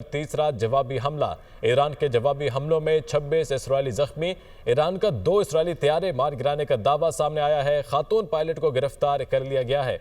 تیسرا جوابی حملہ۔ ایران کے جوابی حملوں میں 26 اسرائیلی زخمی۔ ایران کا 2 اسرائیلی طیارے مار گرانے کا دعویٰ سامنے آیا ہے۔ خاتون پائلٹ کو گرفتار کر لیا گیا ہے۔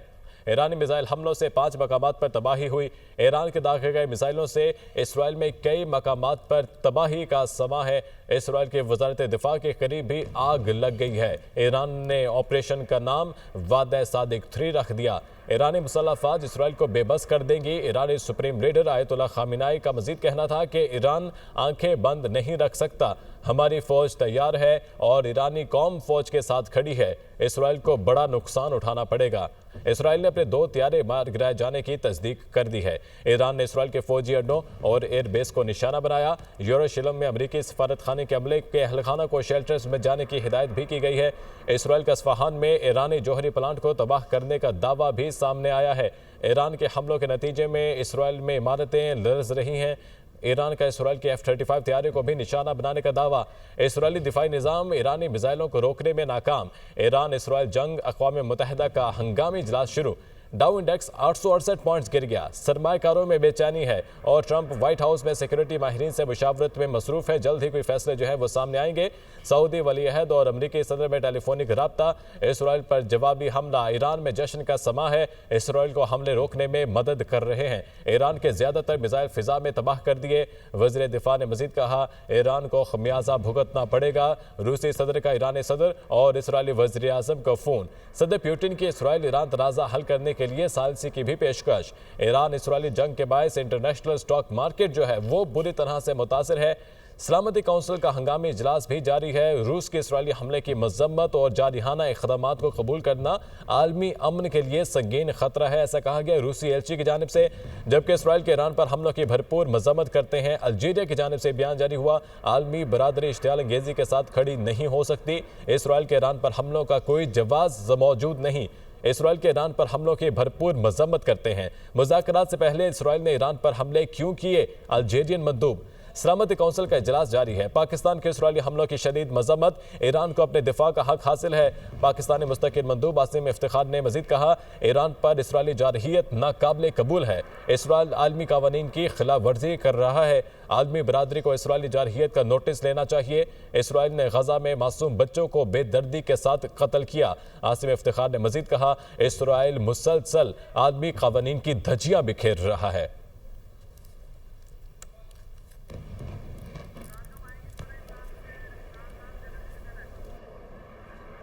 ایرانی میزائل حملوں سے 5 مقامات پر تباہی ہوئی۔ ایران کے داغے گئے میزائلوں سے اسرائیل میں کئی مقامات پر تباہی کا سما ہے۔ اسرائیل کی وزارت دفاع کے قریب بھی آگ لگ گئی ہے۔ ایران نے آپریشن کا نام وعدہ صادق 3 رکھ دیا۔ ایرانی مسلح افواج اسرائیل کو بے بس کر دیں گی۔ ایرانی سپریم لیڈر آیت اللہ خامنائی کا مزید کہنا تھا کہ ایران آنکھیں بند نہیں رکھ سکتا۔ ہماری فوج تیار ہے اور ایرانی قوم فوج کے ساتھ کھڑی ہے۔ اسرائیل کو بڑا نقصان اٹھانا پڑے گا۔ اسرائیل نے اپنے 2 طیارے مار گرائے جانے کی تصدیق کر دی ہے۔ ایران نے اسرائیل کے فوجی اڈوں اور ایئر بیس کو نشانہ بنایا۔ یروشلم میں امریکی سفارت خانے کے عملے کے اہل خانہ کو شیلٹرز میں جانے کی ہدایت بھی کی گئی ہے۔ اسرائیل کا اصفہان میں ایرانی جوہری پلانٹ کو تباہ کرنے کا دعویٰ بھی سامنے آیا ہے۔ ایران کے حملوں کے نتیجے میں اسرائیل میں عمارتیں لرز رہی ہیں۔ ایران کا اسرائیل کے F-35 طیارے کو بھی نشانہ بنانے کا دعویٰ۔ اسرائیلی دفاعی نظام ایرانی میزائلوں کو روکنے میں ناکام۔ ایران اسرائیل جنگ۔ اقوام متحدہ کا ہنگامی اجلاس شروع۔ ڈاؤ انڈیکس 868 پوائنٹس گر گیا۔ سرمایہ کاروں میں بے چینی ہے اور ٹرمپ وائٹ ہاؤس میں سیکیورٹی ماہرین سے مشاورت میں مصروف ہے۔ جلد ہی کوئی فیصلے جو ہیں وہ سامنے آئیں گے۔ سعودی ولی عہد اور امریکی صدر میں ٹیلی فونک رابطہ۔ اسرائیل پر جوابی حملہ۔ ایران میں جشن کا سما ہے۔ اسرائیل کو حملے روکنے میں مدد کر رہے ہیں۔ ایران کے زیادہ تر میزائل فضا میں تباہ کر دیے۔ وزیر دفاع نے مزید کہا ایران کو خمیازہ بھگتنا پڑے گا۔ روسی صدر کا ایرانی صدر اور اسرائیلی وزیر اعظم کو فون۔ صدر پیوٹن کی اسرائیل ایران تنازع حل کرنے کے لیے ثالثی کی بھی پیشکش۔ ایران اسرائیلی جنگ کے باعث انٹرنیشنل سٹاک مارکیٹ جو ہے وہ بری طرح سے متاثر ہے۔ سلامتی کونسل کا ہنگامی اجلاس بھی جاری ہے۔ روس کے اسرائیلی حملے کی مذمت اور جارحانہ اقدامات کو قبول کرنا عالمی امن کے لیے سنگین خطرہ ہے، ایسا کہا گیا روسی ایلچی کی جانب سے، جبکہ اسرائیل کے ایران پر حملوں کی بھرپور مذمت کرتے ہیں۔ الجیریا کی جانب سے بیان جاری ہوا، عالمی برادری اشتعال انگیزی کے ساتھ کھڑی نہیں ہو سکتی۔ اسرائیل کے ایران پر حملوں کا کوئی جواز موجود نہیں۔ اسرائیل کے ایران پر حملوں کی بھرپور مذمت کرتے ہیں۔ مذاکرات سے پہلے اسرائیل نے ایران پر حملے کیوں کیے؟ الجیرین مندوب۔ سلامتی کونسل کا اجلاس جاری ہے۔ پاکستان کے اسرائیلی حملوں کی شدید مذمت۔ ایران کو اپنے دفاع کا حق حاصل ہے۔ پاکستانی مستقل مندوب عاصم افتخار نے مزید کہا ایران پر اسرائیلی جارحیت ناقابل قبول ہے۔ اسرائیل عالمی قوانین کی خلاف ورزی کر رہا ہے۔ عالمی برادری کو اسرائیلی جارحیت کا نوٹس لینا چاہیے۔ اسرائیل نے غزہ میں معصوم بچوں کو بے دردی کے ساتھ قتل کیا۔ عاصم افتخار نے مزید کہا اسرائیل مسلسل عالمی قوانین کی دھجیاں بکھیر رہا ہے۔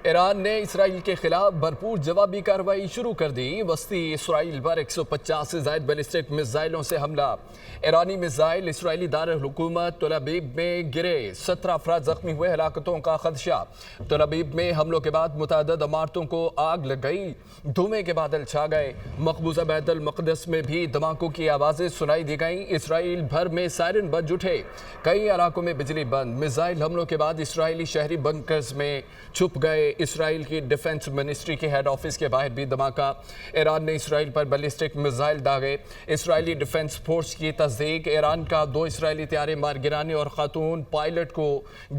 ایران نے اسرائیل کے خلاف بھرپور جوابی کارروائی شروع کر دی۔ وسطی اسرائیل پر 150 سے زائد بیلسٹک میزائلوں سے حملہ۔ ایرانی میزائل اسرائیلی دارالحکومت تل ابیب میں گرے، 17 افراد زخمی ہوئے، ہلاکتوں کا خدشہ۔ تل ابیب میں حملوں کے بعد متعدد عمارتوں کو آگ لگ گئی، دھوئیں کے بادل چھا گئے۔ مقبوضہ بیت المقدس میں بھی دھماکوں کی آوازیں سنائی دی گئیں۔ اسرائیل بھر میں سائرن بج اٹھے، کئی علاقوں میں بجلی بند۔ میزائل حملوں کے بعد اسرائیلی شہری بنکرز میں چھپ گئے۔ اسرائیل کی ڈیفنس منسٹری کے ہیڈ آفس کے باہر بھی دھماکہ۔ ایران نے اسرائیل پر بیلسٹک میزائل داغے۔ اسرائیلی ڈیفنس فورس کی تصدیق، ایران کا 2 اسرائیلی طیارے مار گرانے اور خاتون پائلٹ کو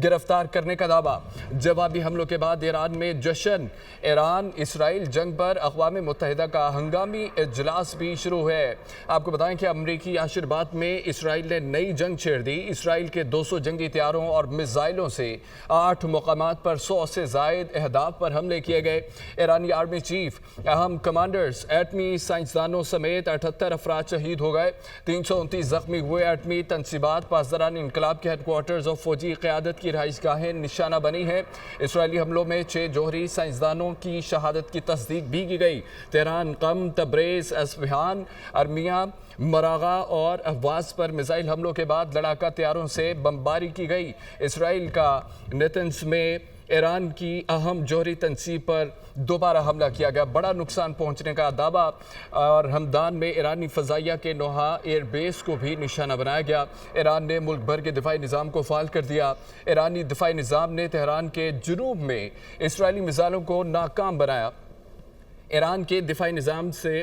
گرفتار کرنے کا دعویٰ۔ جوابی حملوں کے بعد ایران میں جشن۔ ایران اسرائیل جنگ پر اقوام متحدہ کا ہنگامی اجلاس بھی شروع ہے۔ آپ کو بتائیں کہ امریکی عاشربات میں اسرائیل نے نئی جنگ چھیڑ دی۔ اسرائیل کے 200 جنگی طیاروں اور میزائلوں سے 8 مقامات پر 100 سے زائد اہداف پر حملے کیے گئے۔ ایرانی آرمی چیف، اہم کمانڈرز، ایٹمی سائنسدانوں سمیت 78 افراد شہید ہو گئے، 329 زخمی ہوئے۔ ایٹمی تنصیبات، پاسداران انقلاب کے ہیڈ کوارٹرز اور فوجی قیادت کی رہائش گاہیں نشانہ بنی ہیں۔ اسرائیلی حملوں میں 6 جوہری سائنسدانوں کی شہادت کی تصدیق بھی کی گئی۔ تہران، قم، تبریز، اصفہان، ارمینہ، مراغہ اور اہواز پر میزائل حملوں کے بعد لڑاکا طیاروں سے بمباری کی گئی۔ اسرائیل کا نیتنز میں ایران کی اہم جوہری تنصیب پر دوبارہ حملہ کیا گیا، بڑا نقصان پہنچنے کا دعویٰ، اور ہمدان میں ایرانی فضائیہ کے نوحہ ایئر بیس کو بھی نشانہ بنایا گیا۔ ایران نے ملک بھر کے دفاعی نظام کو فعال کر دیا۔ ایرانی دفاعی نظام نے تہران کے جنوب میں اسرائیلی میزائلوں کو ناکام بنایا۔ ایران کے دفاعی نظام سے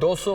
200